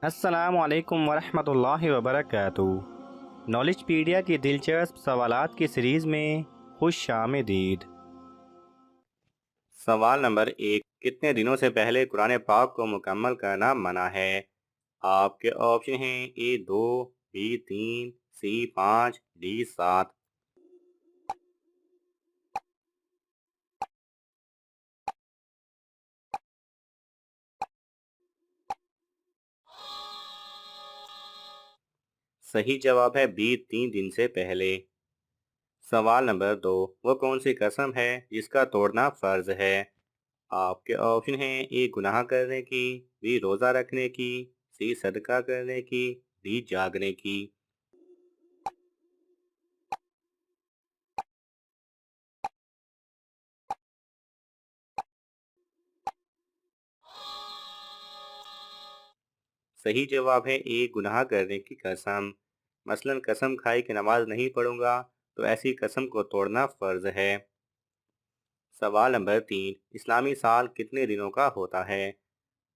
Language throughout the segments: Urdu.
السلام علیکم ورحمۃ اللہ وبرکاتہ۔ نالج پیڈیا کی دلچسپ سوالات کی سیریز میں خوش آمدید۔ سوال نمبر 1، کتنے دنوں سے پہلے قرآن پاک کو مکمل کرنا منع ہے؟ آپ کے آپشن ہیں اے 2، بی 3، سی 5، ڈی 7۔ صحیح جواب ہے بی 3 دن سے پہلے۔ سوال نمبر 2، وہ کون سی قسم ہے جس کا توڑنا فرض ہے؟ آپ کے آپشن ہیں اے گناہ کرنے کی، بی روزہ رکھنے کی، سی صدقہ کرنے کی، ڈی جاگنے کی۔ صحیح جواب ہے اے گناہ کرنے کی قسم۔ مثلا قسم کھائی کہ نماز نہیں پڑھوں گا تو ایسی قسم کو توڑنا فرض ہے۔ سوال نمبر 3، اسلامی سال کتنے دنوں کا ہوتا ہے؟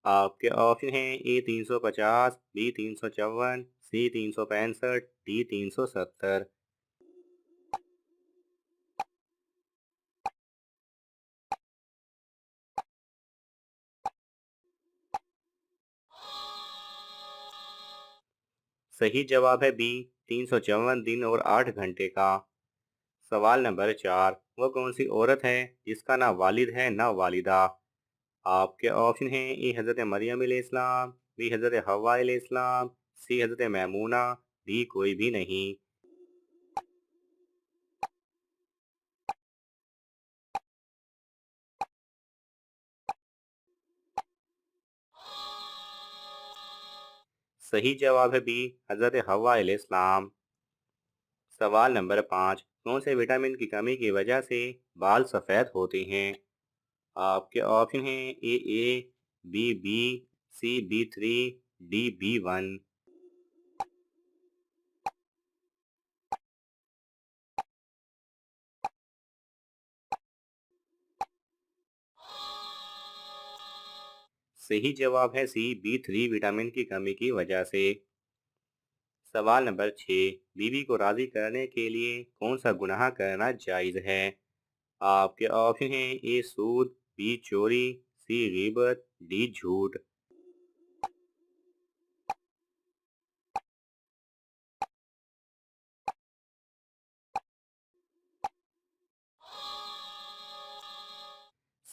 آپ کے آپشن ہیں اے 350، بی 354، سی 365، ڈی 370۔ صحیح جواب ہے بی 354 دن اور 8 گھنٹے کا۔ سوال نمبر 4، وہ کون سی عورت ہے جس کا نہ والد ہے نہ والدہ؟ آپ کے آپشن ہیں اے حضرت مریم علیہ السلام، بی حضرت حوا علیہ السلام، سی حضرت میمونہ، ڈی کوئی بھی نہیں۔ صحیح جواب ہے بی حضرت حوا علیہ السلام۔ سوال نمبر 5، کون سے وٹامن کی کمی کی وجہ سے بال سفید ہوتے ہیں؟ آپ کے آپشن ہیں اے be, C B3، D B1۔ صحیح جواب ہے سی B3 وٹامن کی کمی کی وجہ سے۔ سوال نمبر 6، بیوی کو راضی کرنے کے لیے کون سا گناہ کرنا جائز ہے؟ آپ کے آپشن ہیں اے سود، بی چوری، سی غیبت، ڈی جھوٹ۔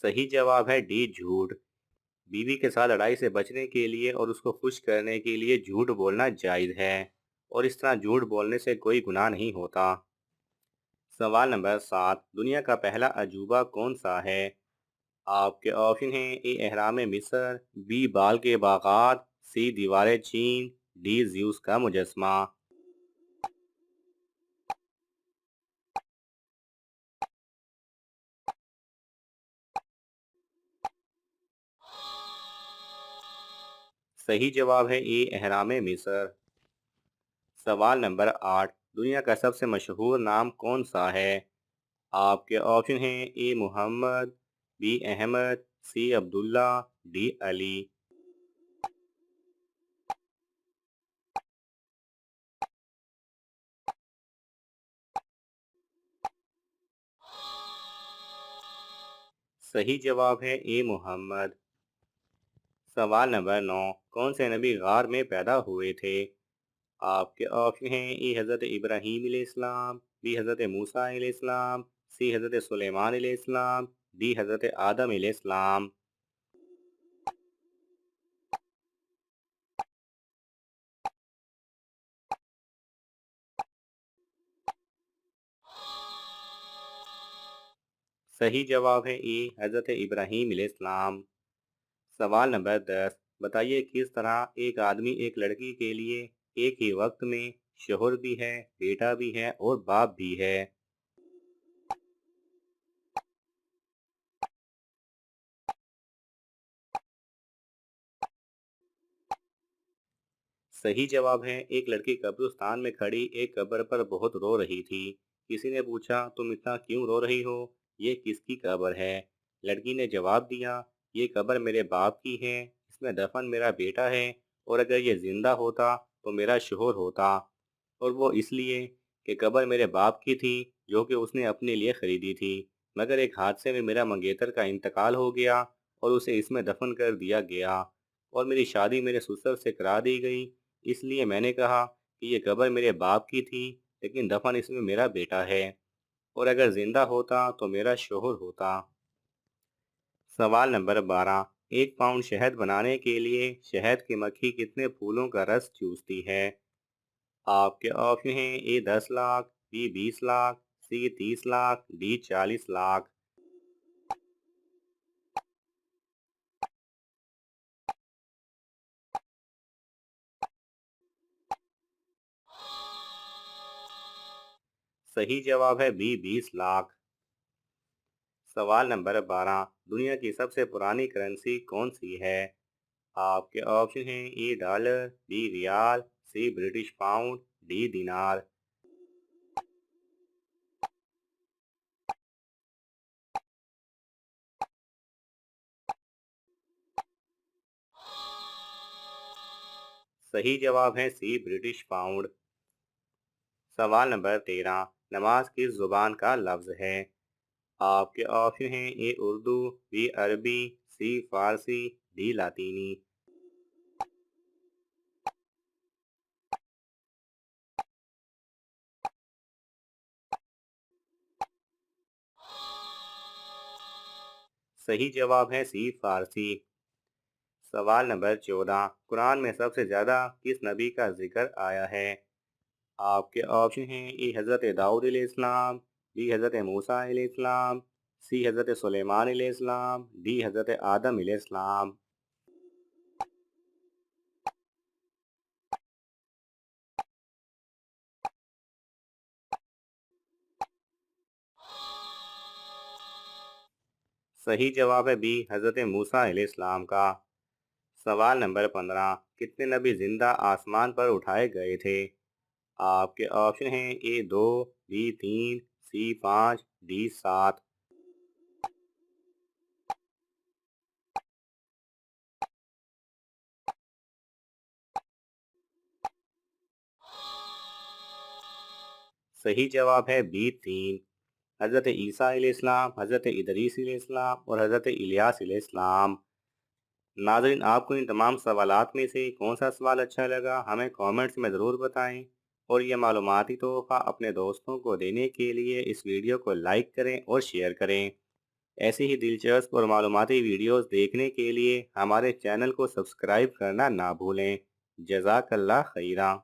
صحیح جواب ہے ڈی جھوٹ۔ بیوی کے ساتھ لڑائی سے بچنے کے لیے اور اس کو خوش کرنے کے لیے جھوٹ بولنا جائز ہے، اور اس طرح جھوٹ بولنے سے کوئی گناہ نہیں ہوتا۔ سوال نمبر 7، دنیا کا پہلا عجوبہ کون سا ہے؟ آپ کے آپشن ہیں اے اہرام مصر، بی بال کے باغات، سی دیوار چین، ڈی زیوس کا مجسمہ۔ صحیح جواب ہے اے اہرام مصر۔ سوال نمبر 8، دنیا کا سب سے مشہور نام کون سا ہے؟ آپ کے آپشن ہیں A Muhammad, B Ahmed, C Abdullah, D Ali. صحیح جواب ہے اے محمد۔ سوال نمبر 9، کون سے نبی غار میں پیدا ہوئے تھے؟ آپ کے آپشن ہیں اے حضرت ابراہیم علیہ السلام، بی حضرت موسیٰ علیہ السلام، سی حضرت سلیمان علیہ السلام، ڈی حضرت آدم علیہ السلام۔ صحیح جواب ہے اے حضرت ابراہیم علیہ السلام۔ سوال نمبر 10، بتائیے کس طرح ایک آدمی ایک لڑکی کے لیے ایک ہی وقت میں شوہر بھی ہے، بیٹا بھی ہے اور باپ بھی ہے؟ صحیح جواب ہے ایک لڑکی قبرستان میں کھڑی ایک قبر پر بہت رو رہی تھی۔ کسی نے پوچھا تم اتنا کیوں رو رہی ہو، یہ کس کی قبر ہے؟ لڑکی نے جواب دیا یہ قبر میرے باپ کی ہے، اس میں دفن میرا بیٹا ہے اور اگر یہ زندہ ہوتا تو میرا شوہر ہوتا، اور وہ اس لیے کہ قبر میرے باپ کی تھی جو کہ اس نے اپنے لیے خریدی تھی، مگر ایک حادثے میں میرا منگیتر کا انتقال ہو گیا اور اسے اس میں دفن کر دیا گیا، اور میری شادی میرے سسر سے کرا دی گئی، اس لیے میں نے کہا کہ یہ قبر میرے باپ کی تھی لیکن دفن اس میں میرا بیٹا ہے، اور اگر زندہ ہوتا تو میرا شوہر ہوتا۔ سوال نمبر 12، ایک پاؤنڈ شہد بنانے کے لیے شہد کی مکھی کتنے پھولوں کا رس چوستی ہے؟ آپ کے آپشن ہیں: A 10 lakh, B 20 lakh, C 30 lakh, D 40 lakh. صحیح جواب ہے بی 20 لاکھ۔ سوال نمبر 12، دنیا کی سب سے پرانی کرنسی کون سی ہے؟ آپ کے آپشن ہیں: A dollar, B riyal, C British pound, D dinar. صحیح جواب ہے سی برٹش پاؤنڈ۔ سوال نمبر 13، نماز کس زبان کا لفظ ہے؟ آپ کے آپشن ہیں: اے اردو، بی عربی، سی فارسی، ڈی لاطینی۔ صحیح جواب ہے سی فارسی۔ سوال نمبر 14، قرآن میں سب سے زیادہ کس نبی کا ذکر آیا ہے؟ آپ کے آپشن ہیں: اے حضرت داؤد علیہ السلام، بی حضرت موسیٰ علیہ السلام، سی حضرت سلیمان علیہ السلام، ڈی حضرت آدم علیہ السلام۔ صحیح جواب ہے بی حضرت موسیٰ علیہ السلام کا۔ سوال نمبر 15، کتنے نبی زندہ آسمان پر اٹھائے گئے تھے؟ آپ کے آپشن ہیں: اے 2، بی 3، سی 5، ڈی 7۔ صحیح جواب ہے بی 3، حضرت عیسیٰ علیہ السلام، حضرت ادریس علیہ السلام اور حضرت الیاس علیہ السلام۔ ناظرین، آپ کو ان تمام سوالات میں سے کون سا سوال اچھا لگا ہمیں کامنٹس میں ضرور بتائیں، اور یہ معلوماتی تحفہ اپنے دوستوں کو دینے کے لیے اس ویڈیو کو لائک کریں اور شیئر کریں۔ ایسی ہی دلچسپ اور معلوماتی ویڈیوز دیکھنے کے لیے ہمارے چینل کو سبسکرائب کرنا نہ بھولیں۔ جزاک اللہ خیرہ۔